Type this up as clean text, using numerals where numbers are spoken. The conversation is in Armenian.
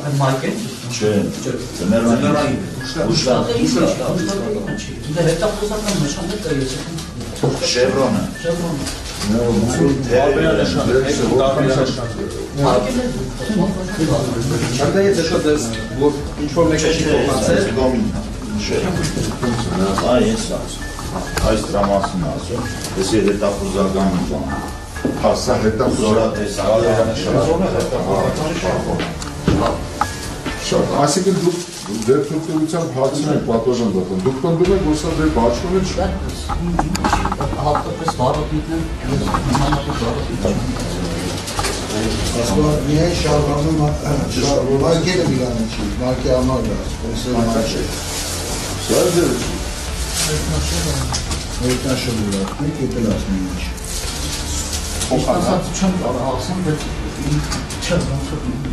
Մայքեն։ Չէ, ձմեռային։ Դե հետախուզական նշանը կայացի։ Շևրոնը։ Չարդայեց էշո դες, որ ինչ-որ մեկը չի կողացել։ Այս դրամասն ասում, ես հետախուզական բան։ Հասա Այսինքն դուք դեր թույլտվությամբ հարցին եք պատվաժան դատում, դուք պնդում եք, որ սա դեր բաճկոն է չի։ Հատկապես վարոտիկն են, Ասկոտ միայն շարվանում մարկերը միլանը չի, մարկի ամարը, Սա դեր չի։ Հայտնաշոն լատմիկ, եպել ասմի ինչ։ Իսպասացության ասում, բայց չեմ